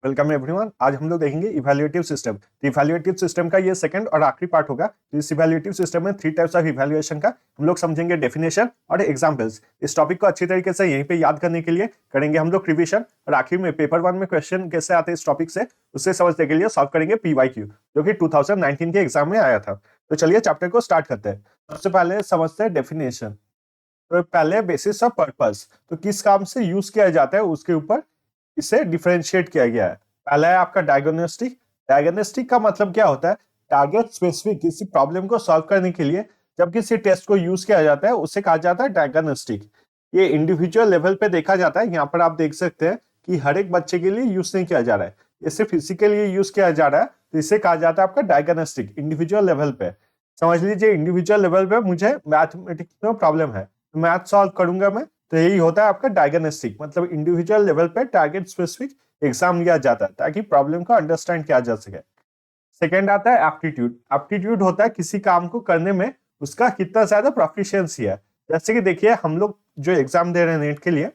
Welcome everyone. आज हम लोग देखेंगे इवैल्यूएटिव सिस्टम। तो इवैल्यूएटिव सिस्टम का ये सेकंड और आखिरी पार्ट होगा। तो इस इवैल्यूएटिव सिस्टम में 3 टाइप्स ऑफ इवैल्यूएशन का हम लोग समझेंगे, डेफिनेशन और एग्जांपल्स। इस टॉपिक को अच्छी तरीके से यहीं पे याद करने के लिए करेंगे हम लोग रिवीजन, और आखिर में पेपर 1 में क्वेश्चन कैसे आते हैं इस टॉपिक से, उससे समझने के लिए सॉल्व करेंगे PYQ, जो कि 2019 के एग्जाम में आया था। तो चलिए चैप्टर को स्टार्ट करते हैं। सबसे पहले समझते हैं डेफिनेशन। तो पहले बेसिस ऑफ पर्पस, तो किस काम से यूज किया जाता है उसके ऊपर इसे डिफरेंशिएट किया गया है। पहला है आपका डायग्नोस्टिक। डायग्नोस्टिक का मतलब क्या होता है? टारगेट स्पेसिफिक किसी प्रॉब्लम को सॉल्व करने के लिए जब किसी टेस्ट को यूज किया जाता है उसे कहा जाता है डायग्नोस्टिक। ये इंडिविजुअल लेवल पे देखा जाता है। यहाँ पर आप देख सकते हैं कि हर एक बच्चे के लिए यूज नहीं किया जा रहा है, ये सिर्फ इसी के लिए यूज किया जा रहा है। तो इसे कहा जाता है आपका डायग्नोस्टिक, इंडिविजुअल लेवल पे। समझ लीजिए इंडिविजुअल लेवल पे मुझे मैथमेटिक्स में प्रॉब्लम है, मैथ सॉल्व करूंगा मैं, तो यही होता है आपका डायग्नोस्टिक। मतलब इंडिविजुअल लेवल पे टारगेट स्पेसिफिक एग्जाम लिया जाता है ताकि प्रॉब्लम को अंडरस्टैंड किया जा सके। सेकेंड आता है एप्टीट्यूड। एप्टीट्यूड होता है किसी काम को करने में उसका कितना ज्यादा प्रोफिशिएंसी है। जैसे कि देखिए हम लोग जो एग्जाम दे रहे हैं नेट के लिए,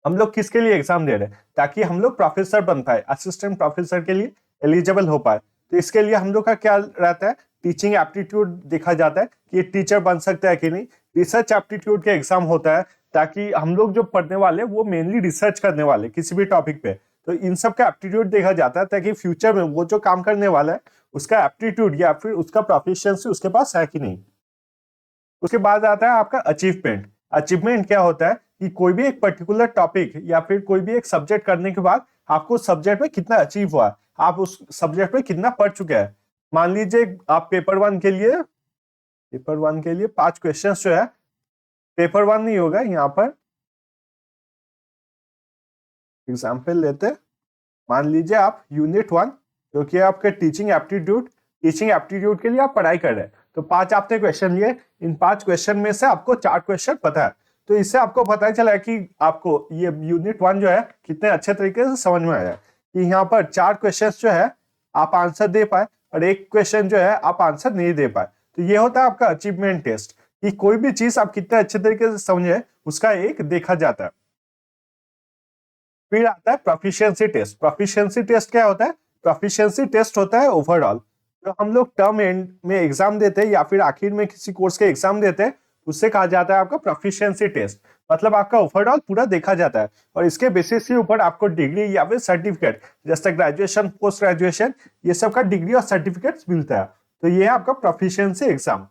हम लोग किसके लिए एग्जाम दे रहे हैं? ताकि हम लोग प्रोफेसर बन पाए, असिस्टेंट प्रोफेसर के लिए एलिजिबल हो पाए। तो इसके लिए हम लोग का क्या रहता है? टीचिंग एप्टीट्यूड देखा जाता है कि ये टीचर बन सकता है कि नहीं। रिसर्च एप्टीट्यूड के एग्जाम होता है ताकि हम लोग जो पढ़ने वाले वो मेनली रिसर्च करने वाले किसी भी टॉपिक पे, तो इन सब का एप्टीट्यूड देखा जाता है ताकि फ्यूचर में वो जो काम करने वाला है उसका एप्टीट्यूड या फिर उसका प्रोफिशिएंसी उसके पास है कि नहीं। उसके बाद आता है आपका अचीवमेंट। अचीवमेंट क्या होता है कि कोई भी एक पर्टिकुलर टॉपिक या फिर कोई भी एक सब्जेक्ट करने के बाद आपको सब्जेक्ट में कितना अचीव हुआ, आप उस सब्जेक्ट में कितना पढ़ चुके हैं। मान लीजिए आप पेपर वन के लिए 5 क्वेश्चन जो है, पेपर वन नहीं होगा यहाँ पर, एग्जाम्पल लेते हैं। मान लीजिए आप यूनिट 1, जो कि आपके टीचिंग एप्टीट्यूड के लिए आप पढ़ाई कर रहे हैं, तो 5 आपने क्वेश्चन लिए। इन 5 क्वेश्चन में से आपको 4 क्वेश्चन पता है। तो इससे आपको पता चला है कि आपको ये यूनिट 1 जो है कितने अच्छे तरीके से समझ में आया कि यहाँ पर 4 क्वेश्चन जो है आप आंसर दे पाए और एक क्वेश्चन जो है आप आंसर नहीं दे पाए। तो ये होता है आपका अचीवमेंट टेस्ट, कि कोई भी चीज आप कितने अच्छे तरीके से समझे उसका एक देखा जाता है। फिर आता है प्रोफिशिएंसी टेस्ट। प्रोफिशिएंसी टेस्ट क्या होता है? प्रोफिशिएंसी टेस्ट होता है ओवरऑल, जो हम लोग टर्म एंड में एग्जाम देते हैं या फिर आखिर में किसी कोर्स के एग्जाम देते हैं, उससे कहा जाता है आपका प्रोफिशिएंसी टेस्ट। मतलब आपका ओवरऑल पूरा देखा जाता है और इसके बेसिस के ऊपर आपको डिग्री या फिर सर्टिफिकेट, जैसे ग्रेजुएशन, पोस्ट ग्रेजुएशन, ये सब का डिग्री और सर्टिफिकेट मिलता है। तो ये है आपका प्रोफिशिएंसी एग्जाम।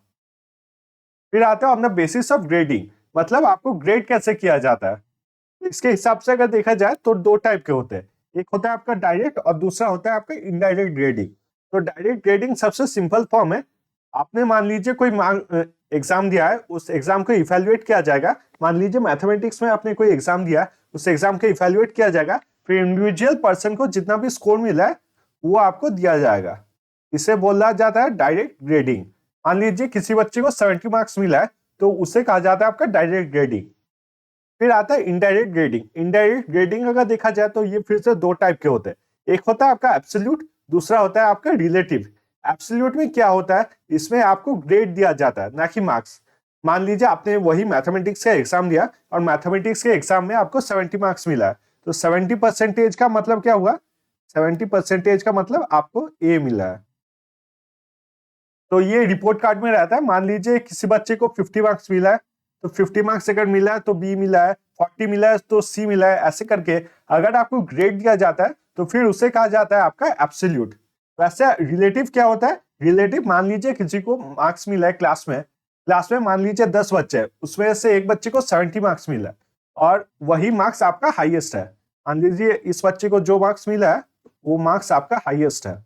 फिर आता है अपना बेसिस ऑफ ग्रेडिंग। मतलब आपको ग्रेड कैसे किया जाता है। इसके हिसाब से अगर देखा जाए तो 2 टाइप के होते हैं। एक होता है आपका डायरेक्ट और दूसरा होता है आपका इनडायरेक्ट ग्रेडिंग। तो डायरेक्ट ग्रेडिंग सबसे सिंपल फॉर्म है। आपने मान लीजिए कोई एग्जाम दिया है, उस एग्जाम को इवेल्युएट किया जाएगा। मान लीजिए मैथमेटिक्स में आपने कोई एग्जाम दिया है, उस एग्जाम को इवेल्युएट किया जाएगा, फिर इंडिविजुअल पर्सन को जितना भी स्कोर मिला है वो आपको दिया जाएगा। इसे बोला जाता है डायरेक्ट ग्रेडिंग। मान लीजिए किसी बच्चे को 70 मार्क्स मिला है, तो उसे कहा जाता है आपका डायरेक्ट ग्रेडिंग। फिर आता है इनडायरेक्ट ग्रेडिंग। इनडायरेक्ट ग्रेडिंग अगर देखा जाए तो ये फिर से 2 टाइप के होते हैं। एक होता है आपका एब्सोल्यूट, दूसरा होता है आपका रिलेटिव। एब्सोल्यूट में क्या होता है? इसमें आपको ग्रेड दिया जाता है, ना कि मार्क्स। मान लीजिए आपने वही मैथमेटिक्स का एग्जाम दिया और मैथमेटिक्स के एग्जाम में आपको 70 मार्क्स मिला है, तो 70% का मतलब क्या हुआ? 70% का मतलब आपको ए मिला है। तो ये रिपोर्ट कार्ड में रहता है। मान लीजिए किसी बच्चे को 50 मार्क्स मिला है, तो 50 मार्क्स अगर मिला है तो बी मिला है, 40 मिला है तो सी मिला है, ऐसे करके अगर आपको ग्रेड दिया जाता है तो फिर उसे कहा जाता है आपका एब्सोल्यूट। वैसे रिलेटिव क्या होता है? रिलेटिव, मान लीजिए किसी को मार्क्स मिला है क्लास में मान लीजिए 10 बच्चे हैं, उसमें से एक बच्चे को 70 मार्क्स मिला है और वही मार्क्स आपका हाईएस्ट है। मान लीजिए इस बच्चे को जो मार्क्स मिला है वो मार्क्स आपका हाईएस्ट है,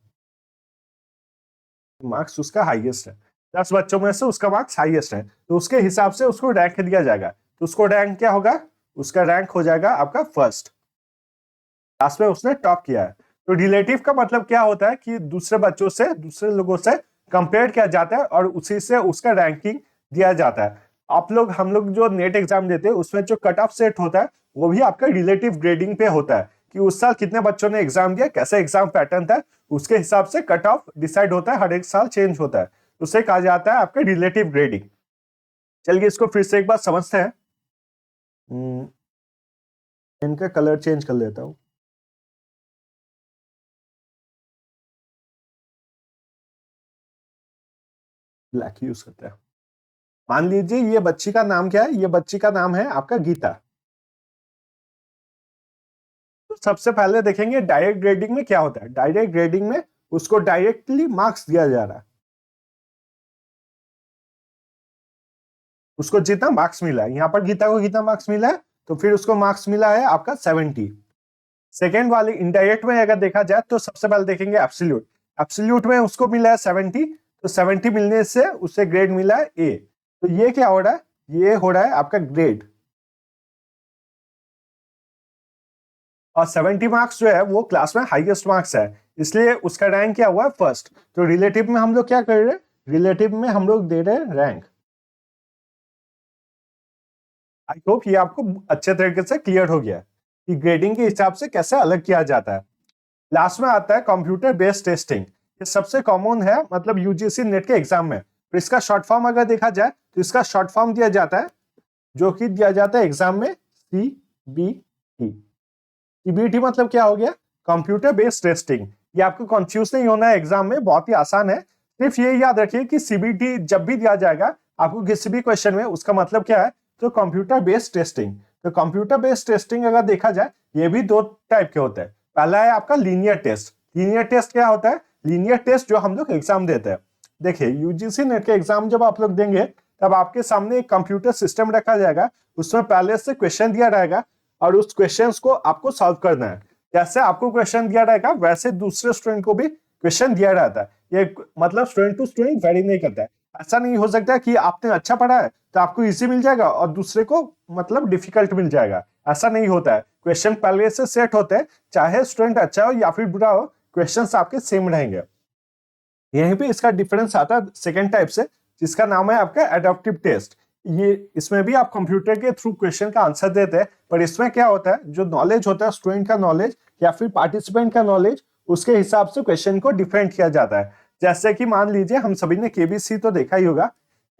मार्क्स उसका हाईएस्ट है, 10 बच्चों में से उसका मार्क्स हाईएस्ट है, तो उसके हिसाब से उसको रैंक दिया जाएगा। तो उसको रैंक क्या होगा? उसका रैंक हो जाएगा आपका फर्स्ट, क्लास में उसने टॉप किया है। तो रिलेटिव का मतलब क्या होता है कि दूसरे बच्चों से, दूसरे लोगों से कंपेयर किया जाता है और उसी से उसका रैंकिंग दिया जाता है। आप लोग, हम लोग जो नेट एग्जाम देते हैं उसमें जो कट ऑफ सेट होता है वो भी आपका रिलेटिव ग्रेडिंग पे होता है, कि उस साल कितने बच्चों ने एग्जाम दिया, कैसा एग्जाम पैटर्न था, उसके हिसाब से कट ऑफ डिसाइड होता है, हर एक साल चेंज होता है। उसे कहा जाता है आपका रिलेटिव ग्रेडिंग। चलिए इसको फिर से एक बार समझते हैं। इनका कलर चेंज कर लेता हूँ। ब्लैक यूज करते हैं। मान लीजिए ये बच्ची का नाम क्या है, ये बच्ची का नाम है आपका गीता। तो सबसे पहले देखेंगे डायरेक्ट ग्रेडिंग में क्या होता है। डायरेक्ट ग्रेडिंग में उसको डायरेक्टली मार्क्स दिया जा रहा है, उसको जितना मार्क्स मिला है, यहाँ पर गीता को कितना मार्क्स मिला है, तो फिर उसको मार्क्स मिला है आपका 70। सेकेंड वाले इनडायरेक्ट में अगर देखा जाए तो सबसे पहले देखेंगे एब्सोल्यूट। एब्सोल्यूट में उसको मिला है 70, तो 70 मिलने से उससे ग्रेड मिला है ए। तो ये क्या हो रहा है, ये हो रहा है आपका ग्रेड। और 70 मार्क्स जो है वो क्लास में हाईएस्ट मार्क्स है, इसलिए उसका रैंक क्या हुआ है, फर्स्ट। तो रिलेटिव में हम लोग क्या कर रहे हैं, रिलेटिव में हम लोग दे रहे हैं रैंक। आई होप ये आपको अच्छे तरीके से क्लियर हो गया कि ग्रेडिंग के हिसाब से कैसे अलग किया जाता है। लास्ट में आता है कंप्यूटर बेस्ड टेस्टिंग। ये सबसे कॉमन है, मतलब यूजीसी नेट के एग्जाम में। तो इसका शॉर्ट फॉर्म अगर देखा जाए तो इसका शॉर्ट फॉर्म दिया जाता है, जो कि दिया जाता है एग्जाम में, CBT। CBT मतलब क्या हो गया, कंप्यूटर बेस्ड टेस्टिंग। ये आपको कंफ्यूज नहीं होना है एग्जाम में, बहुत ही आसान है। सिर्फ ये याद रखिए कि CBT जब भी दिया जाएगा आपको किसी भी क्वेश्चन में, उसका मतलब क्या है, तो कंप्यूटर बेस्ड टेस्टिंग। तो कंप्यूटर बेस्ड टेस्टिंग अगर देखा जाए, ये भी दो टाइप के होते हैं। पहला है आपका लीनियर टेस्ट। लीनियर टेस्ट क्या होता है, लीनियर टेस्ट जो हम लोग एग्जाम देते हैं। देखिए यूजीसी नेट के एग्जाम जब आप लोग देंगे, तब आपके सामने एक कंप्यूटर सिस्टम रखा जाएगा, उसमें पहले से क्वेश्चन दिया रहेगा और उस क्वेश्चंस को आपको सॉल्व करना है। जैसे आपको क्वेश्चन दिया रहेगा वैसे दूसरे स्टूडेंट को भी क्वेश्चन दिया रहता है। ये मतलब स्टूडेंट टू स्टूडेंट वेरी नहीं करता है। ऐसा नहीं हो सकता कि आपने अच्छा पढ़ा है तो आपको इजी मिल जाएगा और दूसरे को मतलब डिफिकल्ट मिल जाएगा, ऐसा नहीं होता है। क्वेश्चन पहले से सेट होते हैं, चाहे स्टूडेंट अच्छा हो या फिर बुरा हो, क्वेश्चन आपके सेम रहेंगे। यहीं पे इसका डिफरेंस आता है सेकेंड टाइप से, जिसका नाम है आपका एडाप्टिव टेस्ट। ये इसमें भी आप कंप्यूटर के थ्रू क्वेश्चन का आंसर देते हैं, पर इसमें क्या होता है, जो नॉलेज होता है स्टूडेंट का नॉलेज या फिर पार्टिसिपेंट का नॉलेज, उसके हिसाब से क्वेश्चन को डिफरेंट किया जाता है। जैसे कि मान लीजिए हम सभी ने केबीसी तो देखा ही होगा।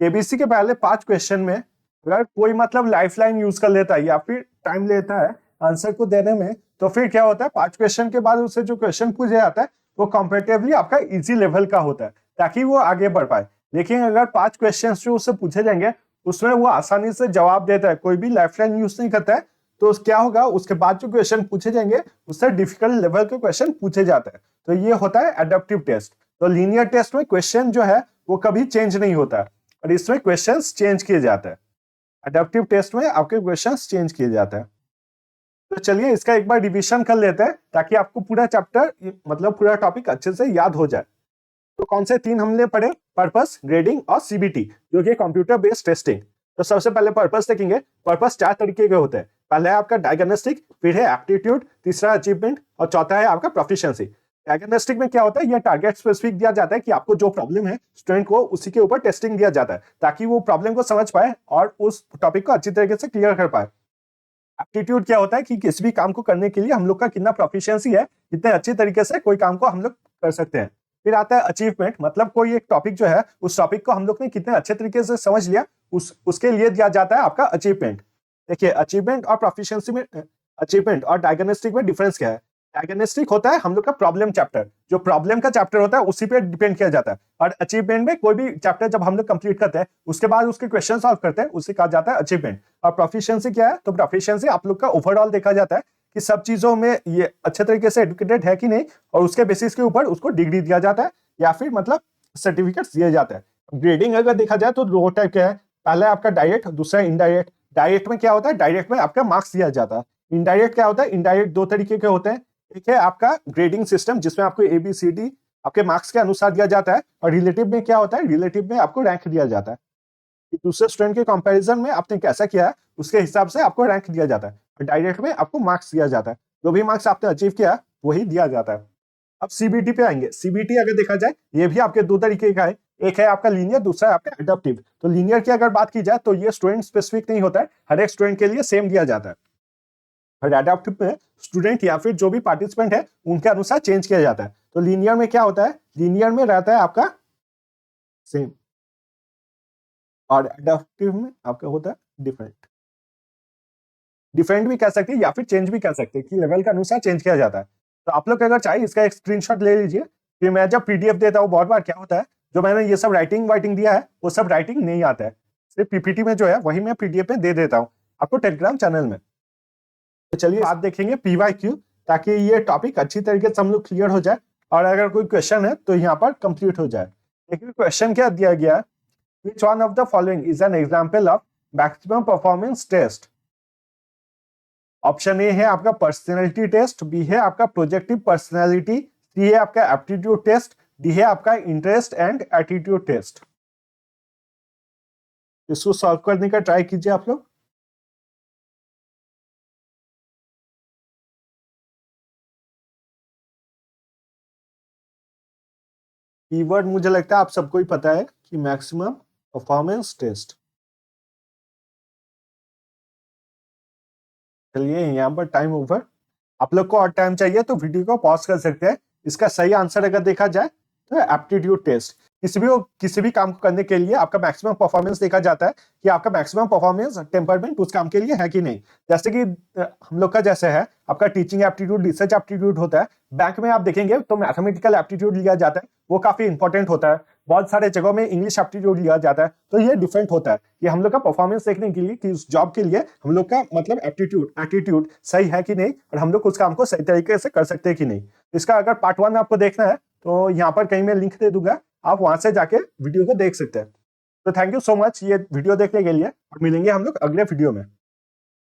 केबीसी के पहले 5 क्वेश्चन में अगर कोई मतलब लाइफलाइन यूज कर लेता है या फिर टाइम लेता है आंसर को देने में, तो फिर क्या होता है, 5 क्वेश्चन के बाद उसे जो क्वेश्चन पूछा जाता है वो कंपेरेटिवली आपका इजी लेवल का होता है, ताकि वो आगे बढ़ पाए। लेकिन अगर 5 क्वेश्चन जो उससे पूछे जाएंगे उसमें वो आसानी से जवाब देता है, कोई भी लाइफलाइन यूज नहीं करता है, तो क्या होगा, उसके बाद जो क्वेश्चन पूछे जाएंगे उससे डिफिकल्ट लेवल के क्वेश्चन पूछे जाते हैं। तो ये होता है एडाप्टिव टेस्ट। तो लीनियर टेस्ट में क्वेश्चन जो है वो कभी चेंज नहीं होता है, और इसमें क्वेश्चन चेंज किए जाते हैं। एडाप्टिव टेस्ट में आपके क्वेश्चन चेंज किए जाते हैं। तो चलिए इसका एक बार रिवीजन कर लेते हैं, ताकि आपको पूरा चैप्टर मतलब पूरा टॉपिक अच्छे से याद हो जाए। तो कौन से 3 हमने पढ़े, पर्पस, ग्रेडिंग और CBT, जो कि कंप्यूटर बेस्ड टेस्टिंग। तो सबसे पहले पर्पस देखेंगे। पर्पस 4 तरीके के होते हैं। पहला है आपका डायग्नोस्टिक, फिर है एप्टीट्यूड, तीसरा अचीवमेंट और चौथा है आपका प्रोफिशिएंसी। डायग्नोस्टिक में क्या होता है, यह टारगेट स्पेसिफिक दिया जाता है कि आपको जो प्रॉब्लम है स्टूडेंट को उसी के ऊपर टेस्टिंग दिया जाता है, ताकि वो प्रॉब्लम को समझ पाए और उस टॉपिक को अच्छी तरीके से क्लियर कर पाए। एप्टीट्यूड क्या होता है कि किसी भी काम को करने के लिए हम लोग का कितना प्रोफिशिएंसी है, कितने अच्छी तरीके से कोई काम को हम लोग कर सकते हैं। फिर आता है अचीवमेंट, मतलब कोई एक टॉपिक जो है उस टॉपिक को हम लोग ने कितने अच्छे तरीके से समझ लिया, उसके लिए दिया जाता है आपका अचीवमेंट। देखिए अचीवमेंट और प्रोफिशिएंसी में, अचीवमेंट और डायग्नोस्टिक में डिफरेंस क्या है। डायग्नोस्टिक होता है हम लोग का प्रॉब्लम चैप्टर, जो प्रॉब्लम का चैप्टर होता है उसी पे डिपेंड किया जाता है। और अचीवमेंट में कोई भी चैप्टर जब हम लोग कंप्लीट करते हैं उसके बाद उसके क्वेश्चन सॉल्व करते हैं, उसे कहा जाता है अचीवमेंट। और प्रोफिशिएंसी क्या है, तो प्रोफिशिएंसी आप लोग का ओवरऑल देखा जाता है कि सब चीजों में ये अच्छे तरीके से एडुकेटेड है कि नहीं, और उसके बेसिस के ऊपर उसको डिग्री दिया जाता है या फिर मतलब सर्टिफिकेट दिए जाते हैं। ग्रेडिंग अगर देखा जाए तो दो टाइप का है। पहला है आपका डायरेक्ट, दूसरा इनडायरेक्ट। डायरेक्ट में क्या होता है, डायरेक्ट में आपका मार्क्स दिया जाता है। इनडायरेक्ट क्या होता है, इनडायरेक्ट दो तरीके के होते हैं। एक है आपका ग्रेडिंग सिस्टम, जिसमें आपको ABCD आपके मार्क्स के अनुसार दिया जाता है। और रिलेटिव में क्या होता है, रिलेटिव में आपको रैंक दिया जाता है कि दूसरे स्टूडेंट के कंपैरिजन में आपने कैसा किया है उसके हिसाब से आपको रैंक दिया जाता है। और डायरेक्ट में आपको मार्क्स दिया जाता है, जो भी मार्क्स आपने अचीव किया वही दिया जाता है। अब CBT पे आएंगे। CBT अगर देखा जाए ये भी आपके दो तरीके का है, एक है आपका लीनियर, दूसरा है आपका एडाप्टिव। तो लीनियर की अगर बात की जाए तो ये स्टूडेंट स्पेसिफिक नहीं होता है, हर एक स्टूडेंट के लिए सेम दिया जाता है। और एडाप्टिव में स्टूडेंट या फिर जो भी पार्टिसिपेंट है उनके अनुसार चेंज किया जाता है। तो लीनियर में क्या होता है, लीनियर में रहता है आपका सेम, और एडाप्टिव में आपका होता है डिफरेंट। डिफरेंट भी कह सकते हैं या फिर चेंज भी कह सकते हैं कि लेवल के अनुसार चेंज किया जाता है। तो आप लोग अगर चाहिए इसका एक स्क्रीनशॉट ले लीजिए। फिर मैं जब PDF देता हूँ बहुत बार क्या होता है, जो मैंने ये सब राइटिंग वाइटिंग दिया है वो सब राइटिंग नहीं आता है, सिर्फ पीपीटी में जो है वही मैं पीडीएफ में दे देता हूँ आपको टेलीग्राम चैनल में। तो चलिए बात देखेंगे पीवाईक्यू, ताकि ये टॉपिक अच्छी तरीके से हम लोग क्लियर हो जाए और अगर कोई क्वेश्चन है तो यहाँ पर कंप्लीट हो जाए। देखिए क्वेश्चन क्या दिया गया है, which one of the following is an example of maximum performance test. Option A है आपका पर्सनैलिटी टेस्ट, बी है आपका प्रोजेक्टिव पर्सनैलिटी, सी है आपका एप्टीट्यूड टेस्ट, डी है आपका इंटरेस्ट एंड एटीट्यूड टेस्ट। इसको सॉल्व करने का ट्राई कीजिए आप लोग। कीवर्ड मुझे लगता है आप सबको ही पता है कि मैक्सिमम परफॉर्मेंस टेस्ट। चलिए यहाँ पर टाइम ओवर। आप लोग को और टाइम चाहिए तो वीडियो को पॉज कर सकते हैं। इसका सही आंसर अगर देखा जाए तो एप्टीट्यूड टेस्ट। किसी भी काम को करने के लिए आपका मैक्सिमम परफॉर्मेंस देखा जाता है कि आपका मैक्सिमम परफॉर्मेंस टेम्परमेंट उस काम के लिए है कि नहीं। जैसे कि हम लोग का जैसे है आपका टीचिंग एप्टीट्यूड, रिसर्च एप्टीट्यूड होता है। बैंक में आप देखेंगे तो मैथमेटिकल एप्टीट्यूड लिया जाता है, वो काफी इंपॉर्टेंट होता है। बहुत सारे जगहों में इंग्लिश एप्टीट्यूड लिया जाता है, तो ये डिफरेंट होता है। ये हम लोग का परफॉर्मेंस देखने के लिए कि उस जॉब के लिए हम लोग का मतलब एटीट्यूड सही है कि नहीं और हम लोग उस काम को सही तरीके से कर सकते हैं कि नहीं। इसका अगर पार्ट 1 आपको देखना है तो यहाँ पर कहीं मैं लिंक दे दूंगा, आप वहां से जाके वीडियो को देख सकते हैं। तो थैंक यू सो मच ये वीडियो देखने के लिए और मिलेंगे हम लोग अगले वीडियो में।